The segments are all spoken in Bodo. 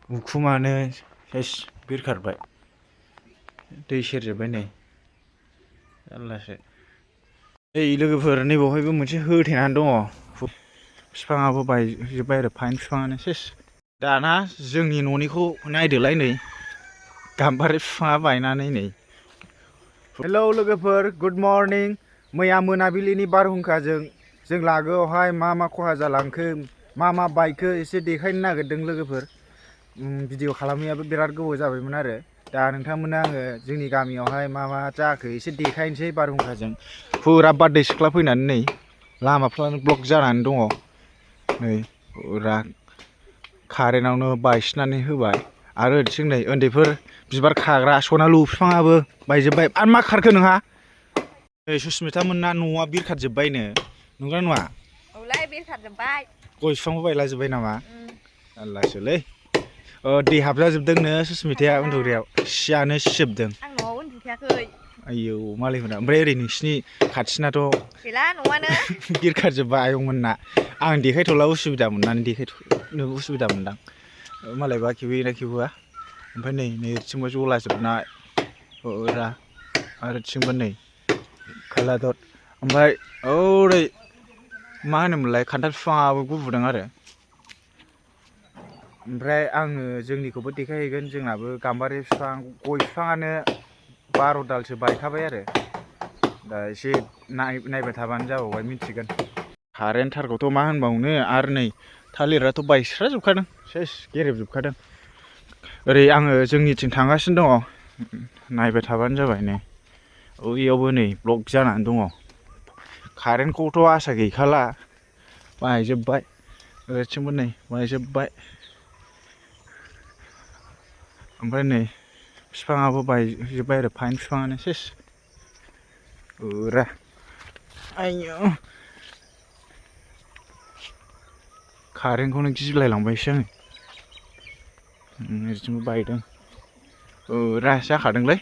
उखुमानो सेस बिरखारबाय दै सेरजोब्बाय नै जारलासो। ओइ लोगोफोर नैबावहायबो मोनसे होथेनानै दङ बिफाङाबो बायजोब्बाय आरो फाइन बिफाङानो सेस। दाना जोंनि न'निखौ नायदोलाय नै गाम्बारि बिफाङा बायनानै नै। हेलौ लोगोफोर गुड मर्निं। मैया मोनाबिलिनि बारहुंखाजों जों लागोआवहाय मा खहा जालांखो मा बायखो एसे देखायनो नागिरदों लोगोफोर। भिडिअ खालामैयाबो बिराद गोबाव जाबायमोन आरो दा नोंथांमोननो आङो जोंनि गामियावहाय मा जाखो एसे देखायनोसै। बारहुंखाजों फुरा बारदै सिख्ला फैनानै नै लामाफ्रानो ब्लक जानानै दङ नै फुरा कारेन्टआवनो बायसिनानै होबाय आरो ओरैथिं नै उन्दैफोर बिबार खाग्रा सनालु बिफाङाबो बायजोब्बाय। आरो मा खारखो नोंहा? नै सुसमिता मोनना न'आ बिरखारजोब्बायनो नंगौना नङा? औलै बिरखारजोब्बाय। गय बिफांबो बायलाजोब्बाय नामा? जारलासोलै। दै हाबजाजोबदोंनो सुसमिताया उन्दुग्रायाव सियानो सिजोबदों। आं न'आव उन्दुखायाखै। आयौ मालायफोरना ओमफ्राय ओरै नोंसिनि खाथिनाथ' गैला न'आनो बिरखारजोब्बाय आयंमोनना। आं देखायथ'ला उसुबिदा मोननानै देखायनो उसुबिदा मोनदां मालायबा खेबहैयोना खेबहोआ। ओमफ्राय नै ओरैथिंबो जलाजोबनाय फुरा आरो ओरैथिंबो नै खालादर। ओमफ्राय ओरै मा होनोमोनलाय खान्थाल बिफाङाबो गुबुदों आरो। ओमफ्राय आङो जोंनिखौबो देखायहैगोन। जोंनाबो गाम्बारि बिफां गय बिफाङानो 12 दालसो बायखाबाय आरो दा एसे नायबाय थाबानो जाबावबाय मिथिगोन। कारेन्ट थारखौथ' मा होनबावनो आरो नै थालिराथ' बायस्राजोबखादों सेस गेरेबजोबखादों। ओरै आङो जोंनिथिं थांगासिनो दङ नायबाय थाबानो जाबाय। नै बैयावबो नै ब्लक जानानै दङ। कारेन्टखौथ' आसा गैखाला बायजोब्बाय। ओरैथिंबो नै बायजोब्बाय। ओमफ्राय नै बिफाङाबो बायजोब्बाय आरो फाइन बिफाङानो सेस फुरा। आयौ कारेन्टखौनो गिलायलांबायसो आङो। ओरैथिंबो बायदों फुरा जाखादोंलै।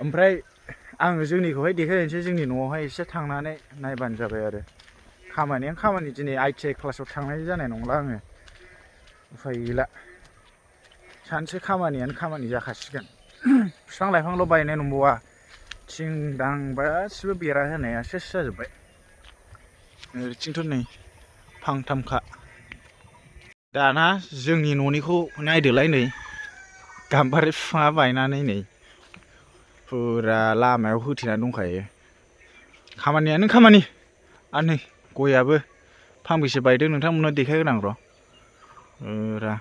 ओमफ्राय आङो जोंनिखौहाय देखायहैनोसै। जोंनि न'आवहाय एसे थांनानै नायबानो जाबाय आरो। खामानियानो खामानि दिनै ITI क्लासाव थांनाय जानाय नंला आङो उफाय गैला। सानसे खामानियानो खामानि जाखासिगोन। बिफां लाइफांल' बायनाय नंबावा थिं दां गासिबो बेरा होनाया सेस जाजोब्बाय। ओरैथिंथ' नै फांथामखा। दाना जोंनि न'निखौ नायदोलाय नै गाम्बारि बिफाङा बायनानै नै फुरा लामायाव होथेनानै दंखायो। खामानियानो खामानि। आरो नै गयाबो फांबेसे बायदों नोंथांमोननो देखायगोन आं र'। फुरा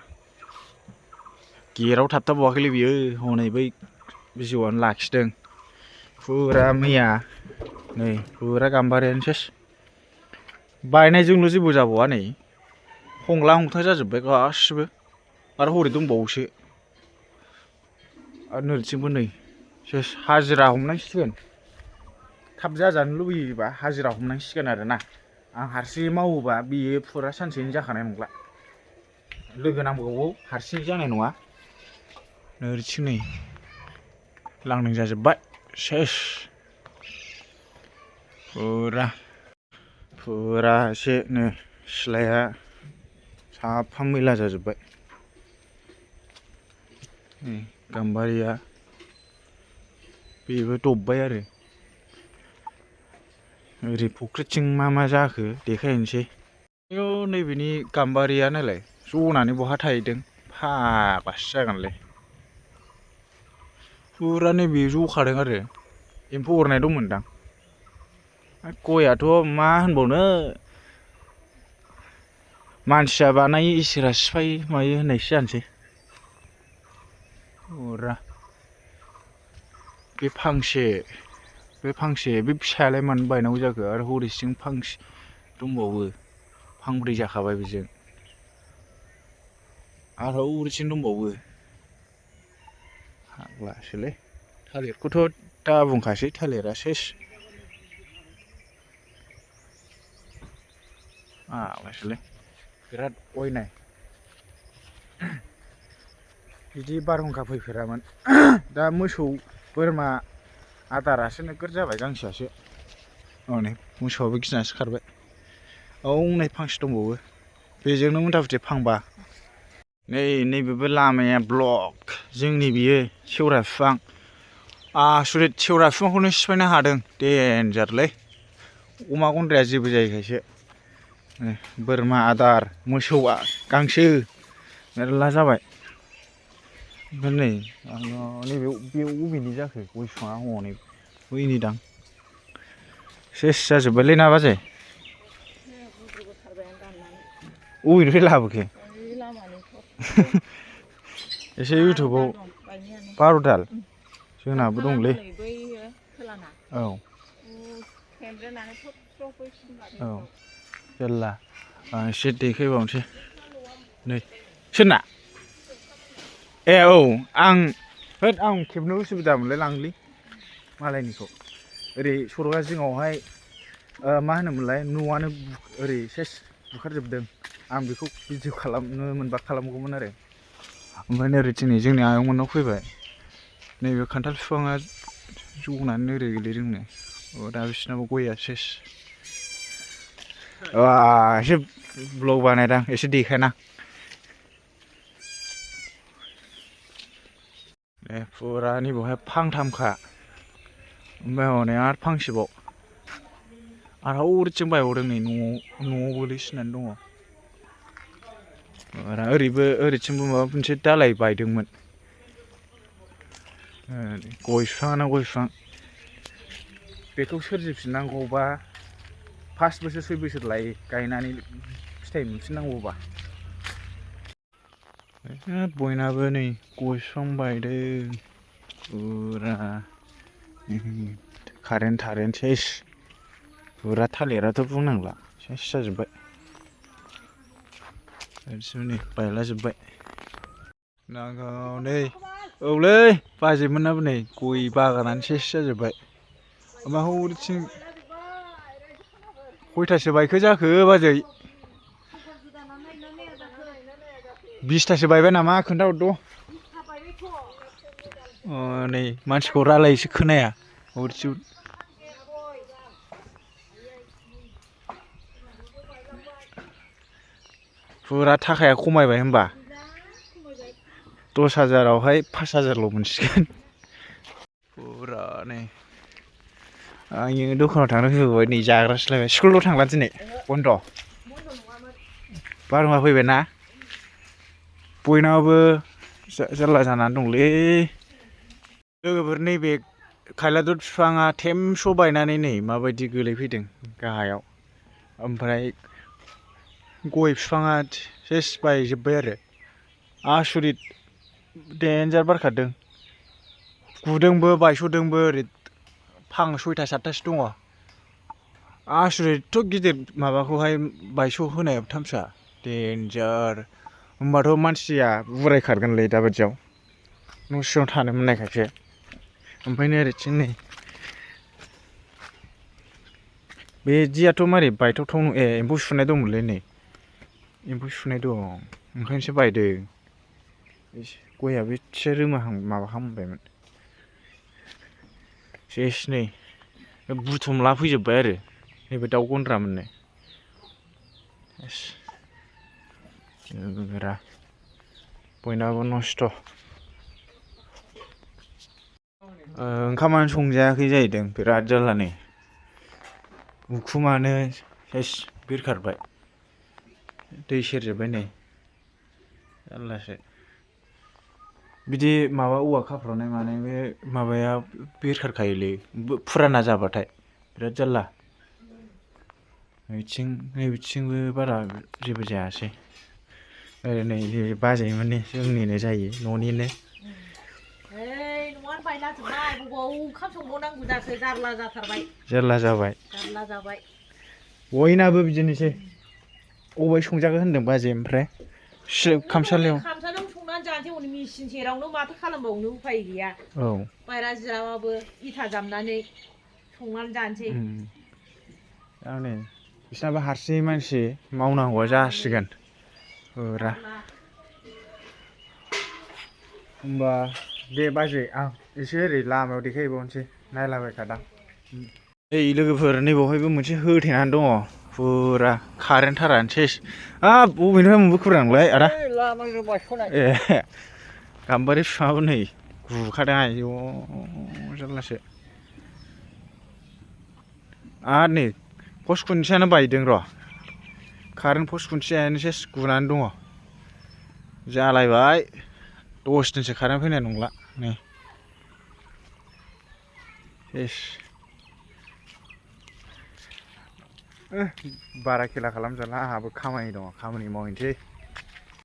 गेटआव थाबथाबावाखैलै बियो हनै बै बिजौआनो लाखिदों। फुरा मैया नै फुरा गाम्बारियानो सेस। बायनायजोंल' जेबो जाबावा नै हंला हंथा जाजोब्बाय गासिबो। आरो हरै दंबावोसो आरो नोरैथिंबो नै सेस हाजिरा हमनांसिगोन। थाब जाजानो लुबैयोबा हाजिरा हमनांसिगोन आरोना। आं हारसिङै मावोबा बेयो फुरा सानसेनो जाखानाय नंला। लोगो नांबावगौ हारसिङै जानाय नङा। नोरैथिं नै लांदां जाजोब्बाय सेस फुरा एसे नो सिथ्लाया साफा मैला जाजोब्बाय। गाम्बारिया बेबो दब्बाय आरो। ओरै फुख्रिथिं मा जाखो देखायहैनोसै। आयौ नैबेनि गाम्बारिया नायलाय जनानै बहा थाहैदों फाग्लासो जागोनलै। फुरा नैबे जखादों आरो एम्फौ अरनाय दंमोनदां। गयाथ' मा होनबावनो मानसिया बानायो इसोरा सिफायो मायो होननायसो जानोसै। फुरा बे फांसे बे फिसायालाय मानो बायनांगौ जाखो आरो हरैसिं फांसे दंबावो फांब्रै जाखाबाय बेजों आरो हरैथिं दंबावो। फाग्लासोलै थालिरखौथ' दा बुंखासै थालिरा सेस फाग्लासोलै बिराद अयनाय। बिदि बारहुंखा फैफेरामोन। दा मोसौ बोरमा आदारासो नोगोर जाबाय गांसोआसो। हनै मोसौआबो गिनासो खारबाय। औ नै फांसे दंबावो बेजोंनो मुथा फुथि फांबा नैबेबो लामाया ब्लक जोंनि बियो सेवरा बिफां आसुरित सेवरा बिफांखौनो सिफायनो हादों देनजारलै अमा गन्द्राया जेबो जायैखायसो बोरमा आदार मोसौआ गांसो मेरला जाबाय ओमफ्राय नै नैबे बे अबेनि जाखो गय बिफाङा हनै बैनि दां सेस जाजोब्बायलै ना बाजै अबेनिफ्राय लाबोखो एसे इउटुबाव 12 दाल जोंनाबो दंलै औ औ जारला एसे देखायबावनोसै नै सोरना ए औ आं खेबनो उसुबिदा मोनलाय लाङोलै मालायनिखौ ओरै सरगा जिङावहाय मा होनोमोनलाय न'आनो ओरै सेस बुखारजोबदों आं बेखौ भिडिअ खालामनो मोनबा खालामगौमोन आरो ओमफ्राय ओरैथिं नै जोंनि आयं मोननाव फैबाय नैबे खान्थाल बिफाङा जनानै ओरै गोलैदोंनो दा बिसिनाबो गया सेस एसे ब्लग बानायदां एसे देखायना फुरा नैबावहाय फांथामखा ओमफ्राय हनै आरो फांसेबाव आरो ओरैथिं बायबावदों नै न'आव गोलैसिननानै दङ ओरैबो ओरैथिंबो माबा मोनसे दालाय बायदोंमोन गय बिफाङानो गय बिफां बेखौ सोरजिफिननांगौबा 5 बोसोर 6 बोसोर लायो गायनानै फिथाइ मोनफिननांगौबा बयनाबो नै गय बिफां बायदों फुरा कारेन्ट सेस फुरा थालिराथ' बुंनांला सेस जाजोब्बाय नै बायलाजोब्बाय नागाव नै औलै बाजैमोननाबो नै गय बागानानो सेस जाजोब्बाय ओमफ्राय हरैथिं खयथासो बायखो जाखो बाजै 20थासो बायबाय नामा खोन्थाहरद' नै मानसिखौ रायलायोसो खोनाया हरथिं फुरा थाखाया खमायबाय होमबा 10,000आवहाय 5,000ल' मोनसिगोन फुरा नै आङो दखानाव थांनो होबोबाय नै जाग्रासो लायबाय स्कुलाव थांला दिनै बन्द' बारहुंखा फैबाय ना बयनाबो जारला जानानै दंलै लोगोफोर नैबे खायलादर बिफाङा थेमस' बायनानै नै माबायदि गोलैफैदों गाहायाव ओमफ्राय गय बिफाङा सेस बायजोब्बाय आरो आसुरित देन्जार बारखादों गुदोंबो बायस'दोंबो ओरै फां 6था 7थासो दङ आसुरित गिदिर माबाखौहाय बायस' होनाया थामसा देन्जार होमबाथ' मानसिया उरायखारगोनलै दाबादियाव न' सिङाव थानो मोननायखायसो ओमफ्राय ओरैथिं नै बे जियाथ' मारै बायथावथाव एम्फौ सुनाय दंमोनलै नै एम्फौ सुनाय दं ओंखायनोसो बायदों गयाबो एसे रोमाहां माबाहांबायमोन सेस नै बुथुमला फैजोब्बाय आरो नैबे दाउ गन्द्रा मोननो गोरा बयनाबो नस्थ' ओंखामानो संजायाखै जाहैदों बिराद जारला नै उखुमानो सेस बिरखारबाय दै सेरजोब्बाय नै जारलासो बिदि माबा औवा खाफ्रावनाय माने बे माबाया बिरखारखायोलै फुराना जाबाथाय बिराद जारला नैबिथिंबो बारा जेबो जायासै ओरै नै बाजैमोननि जोंनिनो जायो न'निनो न'आनो बायलाजोब्बाय बबाव ओंखाम संबावनांगौ जाखो जारला जाथारबाय जारला जाबाय बयनाबो बिदिनोसै अबाय संजागोन होनदों बाजै ओमफ्राय खामसालियाव संनानै जानोसै हनै मेचिन सेरावनो माथो खालामबावनो उफाय गैया औ बायरा जिराबाबो इथा जाबनानै संनानै जानोसै नै बिसनाबो हारसिं मानसि मावनांगौआ जासिगोन फुरा होमबा दे बाजै आं एसे ओरै लामायाव देखायहैबावनोसै नायलाबायखादां लोगोफोर नैबावहायबो मोनसे होथेनानै दङ फुरा कारेन्ट थारानो सेस हाब बबेनिफ्राय मोनबोखोब्रा नोंलाय आदा लामाजों बारस'नाय ए गाम्बारि बिफाङाबो नै गुखादों आयौ जारलासो आरो नै पस्ट खुन्थियानो बायदों र' कारेन्ट पस्ट खुन्थियानो सेस गुनानै दङ जालायबाय 10 दिनसो कारेन्ट फैनाय नंला नै सेस बारा खेला खालामजाला आंहाबो खामानि दङ खामानि मावहैनोसै